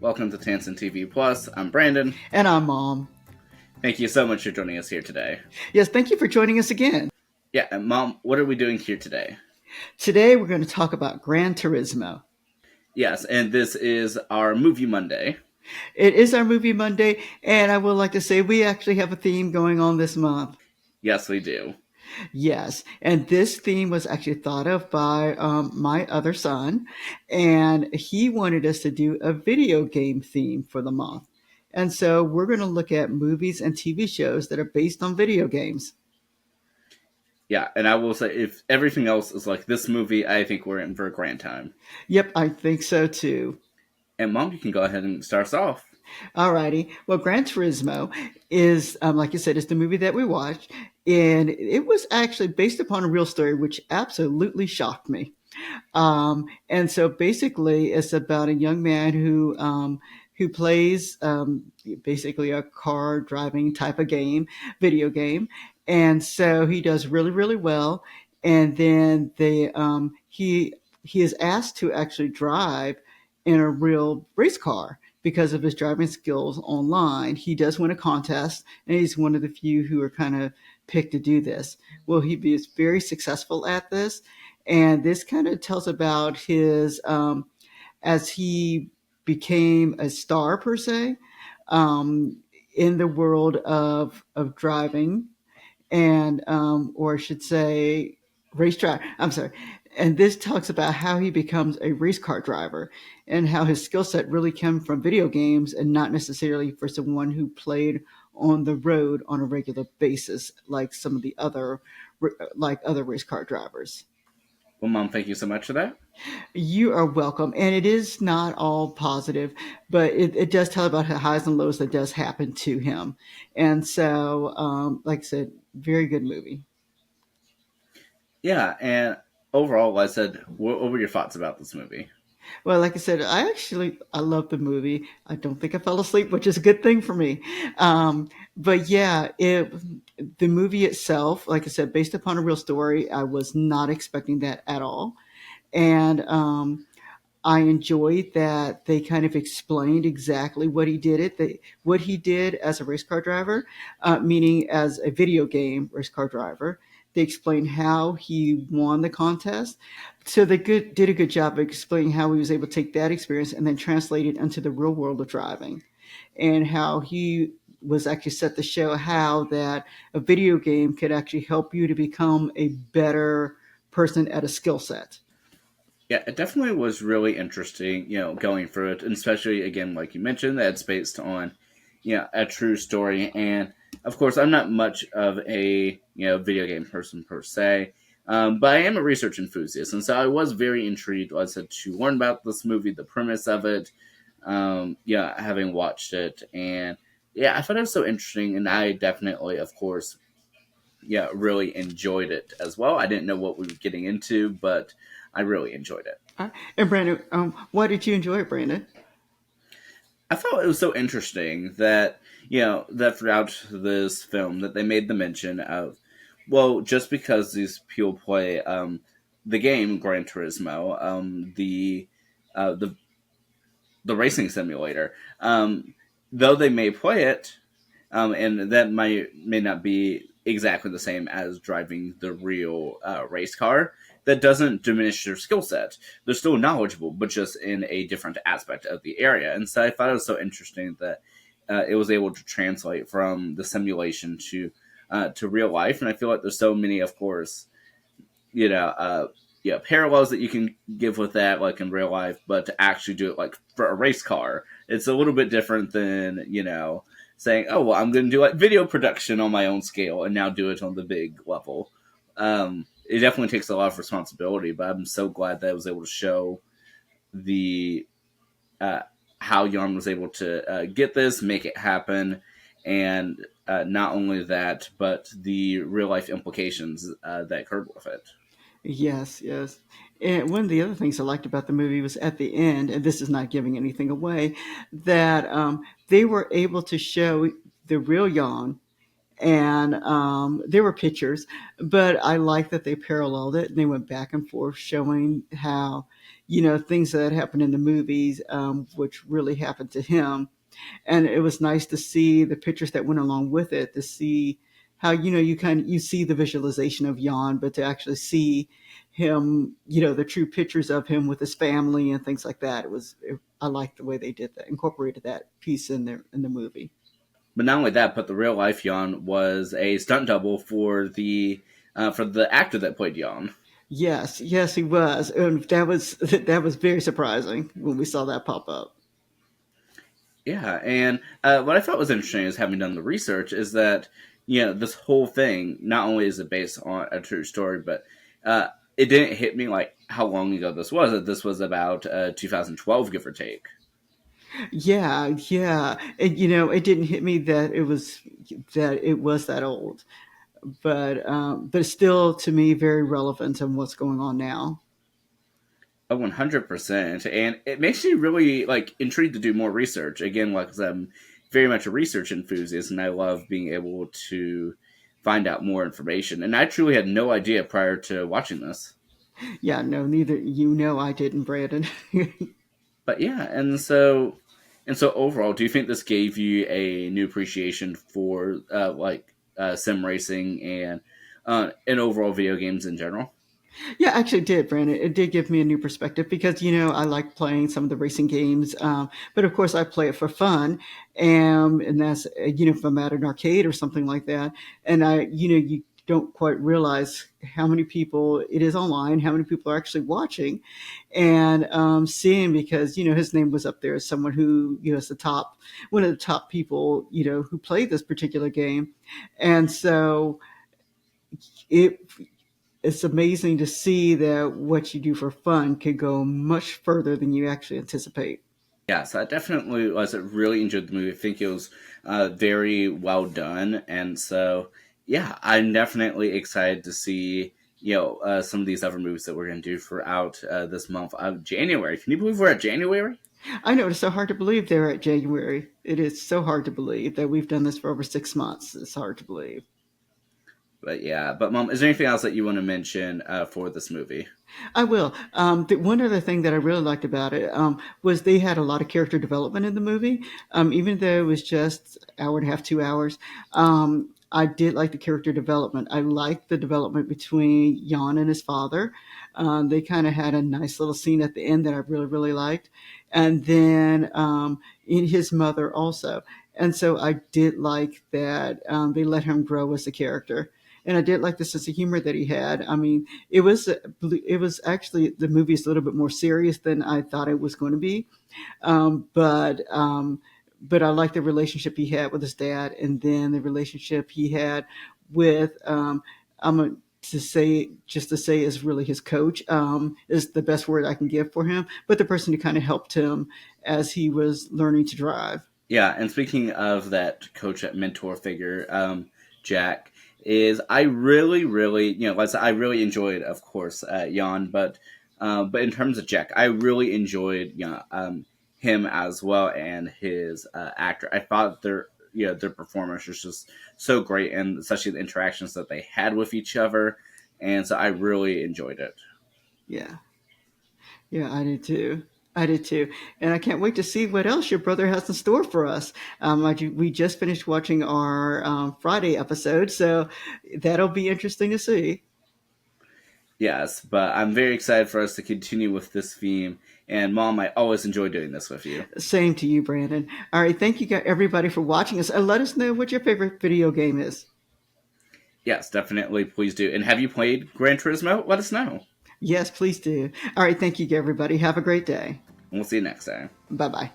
Welcome to Tansson TV Plus. I'm Brandon. And I'm Mom. Thank you so much for joining us here today. Yes, thank you for joining us again. Yeah, and Mom, what are we doing here today? Today we're going to talk about Gran Turismo. Yes, and this is our Movie Monday. It is our Movie Monday, and I would like to say we actually have a theme going on this month. Yes, we do. Yes, and this theme was actually thought of by my other son, and he wanted us to do a video game theme for the month. And so we're going to look at movies and TV shows that are based on video games. Yeah, and I will say, if everything else is like this movie, I think we're in for a grand time. Yep, I think so too. And Mom, you can go ahead and start us off. Alrighty. Well, Gran Turismo is, like you said, is the movie that we watched, and it was actually based upon a real story, which absolutely shocked me. And so basically, it's about a young man who plays basically a car driving type of game, video game, and so he does really really well. And then he is asked to actually drive in a real race car because of his driving skills online. He does win a contest, and he's one of the few who are kind of picked to do this. Well, he is very successful at this, and this kind of tells about his as he became a star per se in the world of driving and or I should say racetrack. I'm sorry. And this talks about how he becomes a race car driver and how his skill set really came from video games and not necessarily for someone who played on the road on a regular basis like some of the other race car drivers. Well, Mom, thank you so much for that. You are welcome. And it is not all positive, but it does tell about the highs and lows that does happen to him. And so, like I said, very good movie. Yeah, and overall, like I said, what were your thoughts about this movie? Well, like I said, I love the movie. I don't think I fell asleep, which is a good thing for me. But yeah, the movie itself, like I said, based upon a real story, I was not expecting that at all. And I enjoyed that they kind of explained exactly what he did as a race car driver, meaning as a video game race car driver. They explained how he won the contest. So did a good job of explaining how he was able to take that experience and then translate it into the real world of driving, and how he was actually set to show how that a video game could actually help you to become a better person at a skill set. Yeah, it definitely was really interesting, going through it, and especially again, like you mentioned, that it's based on, a true story. And of course, I'm not much of a video game person per se, but I am a research enthusiast, and so I was very intrigued, like I said, to learn about this movie, the premise of it, having watched it, and yeah, I thought it was so interesting, and I definitely, of course, really enjoyed it as well. I didn't know what we were getting into, but I really enjoyed it. And Brandon, why did you enjoy it, Brandon? I thought it was so interesting that that throughout this film that they made the mention of, well, just because these people play the game Gran Turismo, the the racing simulator, though they may play it, and that may not be exactly the same as driving the real race car. That doesn't diminish their skill set. They're still knowledgeable, but just in a different aspect of the area. And so I thought it was so interesting that it was able to translate from the simulation to real life. And I feel like there's so many, of course, parallels that you can give with that, like in real life, but to actually do it like for a race car, it's a little bit different than saying, oh well, I'm going to do like video production on my own scale and now do it on the big level. It definitely takes a lot of responsibility, but I'm so glad that I was able to show the how Yarn was able to get this, make it happen, and not only that, but the real life implications that occurred with it. Yes, yes. And one of the other things I liked about the movie was at the end, and this is not giving anything away, that they were able to show the real Jan and there were pictures, but I like that they paralleled it and they went back and forth showing how, things that happened in the movies, which really happened to him. And it was nice to see the pictures that went along with it, to see how, you see the visualization of Jan, but to actually see him, the true pictures of him with his family and things like that. I liked the way they did that, incorporated that piece in the movie. But not only that, but the real life Jan was a stunt double for the actor that played Jan. Yes, yes, he was, and that was very surprising when we saw that pop up. Yeah, and what I thought was interesting is having done the research is that this whole thing not only is it based on a true story, but it didn't hit me like how long ago this was. That this was about 2012, give or take. Yeah, yeah, and it didn't hit me that it was that old, but it's still to me very relevant in what's going on now. 100%, and it makes me really like intrigued to do more research. Again, like 'cause I'm very much a research enthusiast, and I love being able to find out more information. And I truly had no idea prior to watching this. Yeah, no, neither I didn't, Brandon. But yeah, and so overall, do you think this gave you a new appreciation for sim racing and overall video games in general? Yeah, actually, it did, Brandon. It did give me a new perspective because I like playing some of the racing games, but of course I play it for fun, and that's if I'm at an arcade or something like that, and you don't quite realize how many people it is online, how many people are actually watching, and seeing because his name was up there as someone who is one of the top people who played this particular game, and so it it's amazing to see that what you do for fun can go much further than you actually anticipate. Yeah, so I definitely was really enjoyed the movie. I think it was very well done, and so yeah, I'm definitely excited to see some of these other movies that we're going to do throughout this month of January. Can you believe we're at January? I know it's so hard to believe they're at January. It is so hard to believe that we've done this for over 6 months. It's hard to believe. But yeah, but Mom, is there anything else that you want to mention for this movie? I will. One other thing that I really liked about it was they had a lot of character development in the movie. Even though it was just hour and a half, 2 hours, I did like the character development. I liked the development between Jan and his father. They kind of had a nice little scene at the end that I really, really liked. And then in his mother also. And so I did like that they let him grow as a character. And I did like the sense of humor that he had. I mean, it was actually the movie's a little bit more serious than I thought it was going to be, but I like the relationship he had with his dad, and then the relationship he had with I'm a, to say is really his coach is the best word I can give for him, but the person who kind of helped him as he was learning to drive. Yeah, and speaking of that coach, that mentor figure, Jack, is I really, really, like I said, I really enjoyed, of course, Jan, but in terms of Jack, I really enjoyed, him as well and his actor. I thought their performance was just so great, and especially the interactions that they had with each other, and so I really enjoyed it. Yeah, yeah, I did too. I did too, and I can't wait to see what else your brother has in store for us. We just finished watching our Friday episode, so that'll be interesting to see. Yes, but I'm very excited for us to continue with this theme. And Mom, I always enjoy doing this with you. Same to you, Brandon. All right, thank you everybody for watching us, and let us know what your favorite video game is. Yes, definitely. Please do. And have you played Gran Turismo? Let us know. Yes, please do. All right, thank you, everybody. Have a great day. And we'll see you next time. Bye bye.